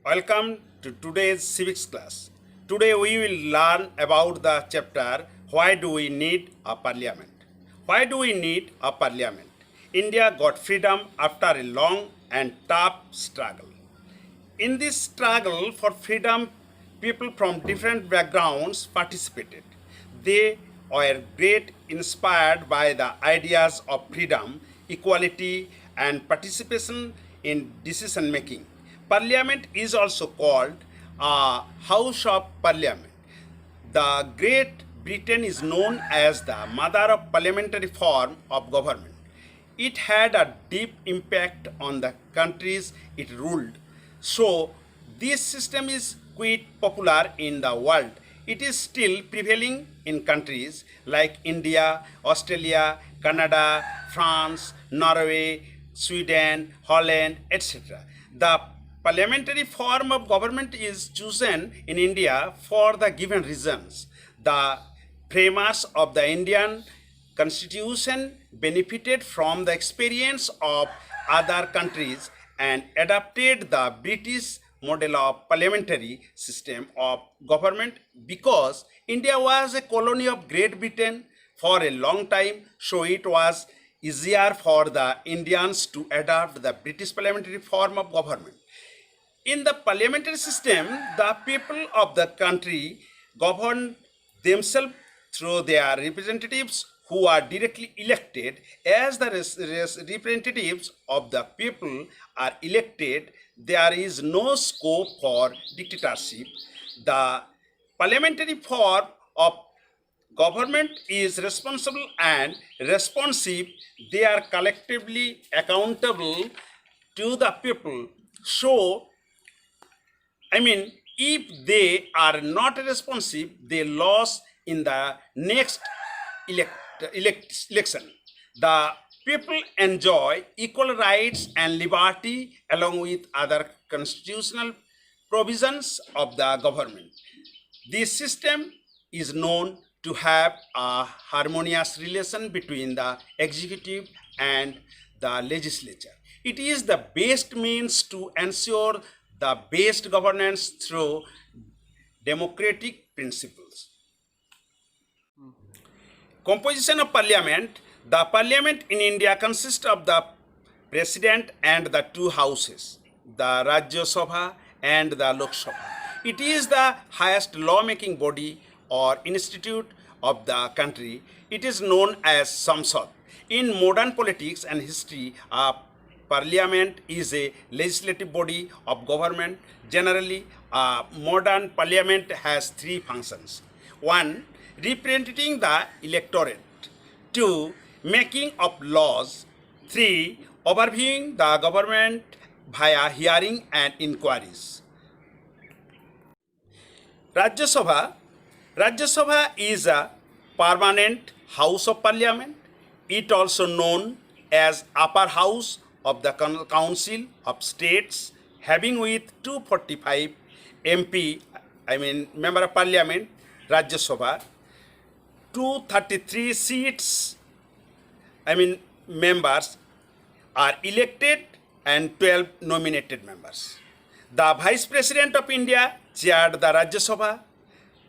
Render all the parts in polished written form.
Welcome to today's civics class. Today we will learn about the chapter Why do we need a parliament? Why do we need a parliament? India got freedom after a long and tough struggle. In this struggle for freedom, people from different backgrounds participated. They were great inspired by the ideas of freedom, equality, and participation in decision making. Parliament is also called a House of Parliament. The Great Britain is known as the mother of parliamentary form of government. It had a deep impact on the countries it ruled. So, this system is quite popular in the world. It is still prevailing in countries like India, Australia, Canada, France, Norway, Sweden, Holland, etc. The parliamentary form of government is chosen in India for the given reasons. The framers of the Indian constitution benefited from the experience of other countries and adopted the British model of parliamentary system of government because India was a colony of Great Britain for a long time, so it was easier for the Indians to adopt the British parliamentary form of government. In the parliamentary system, the people of the country govern themselves through their representatives who are directly elected. As the representatives of the people are elected, there is no scope for dictatorship. The parliamentary form of government is responsible and responsive. They are collectively accountable to the people. So, if they are not responsive, they lose in the next election. The people enjoy equal rights and liberty along with other constitutional provisions of the government. This system is known to have a harmonious relation between the executive and the legislature. It is the best means to ensure the best governance through democratic principles. Composition of parliament. The parliament in India consists of the president and the two houses, the Rajya Sabha and the Lok Sabha. It is the highest lawmaking body or institute of the country. It is known as Samsad. In modern politics and history, a parliament is a legislative body of government. Generally, a modern parliament has three functions. One, representing the electorate. Two, making of laws. Three, overviewing the government via hearing and inquiries. Rajya Sabha. Rajya Sabha is a permanent house of parliament. It also known as upper house of the council of states, having with 245 MP, member of parliament, Rajya Sabha, 233 seats, members are elected and 12 nominated members. The Vice President of India chaired the Rajya Sabha,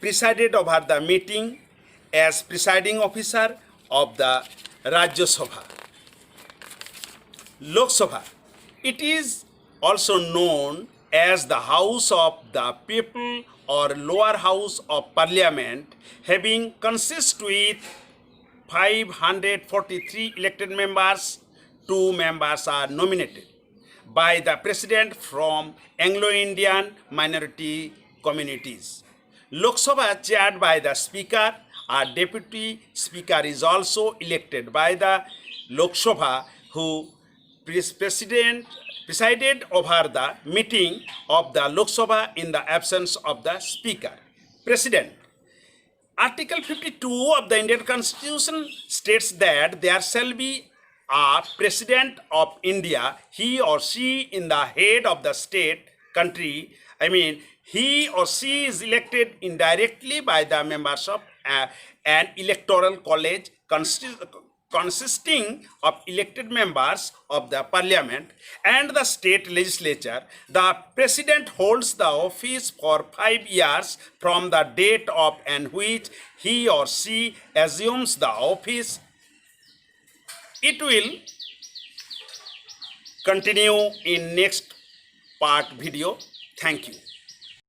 presided over the meeting as presiding officer of the Rajya Sabha. Lok Sabha. It is also known as the House of the People or lower house of parliament, having consist with 543 elected members. 2 members are nominated by the president from Anglo-Indian minority communities. Lok Sabha chaired by the speaker. A deputy speaker is also elected by the Lok Sabha, who presided over the meeting of the Lok Sabha in the absence of the speaker. President. Article 52 of the Indian Constitution states that there shall be a president of India, he or she in the head of the state country. He or she is elected indirectly by the members of an electoral college consisting of elected members of the parliament and the state legislature, the president holds the office for 5 years from the date of in which he or she assumes the office. It will continue in next part video. Thank you.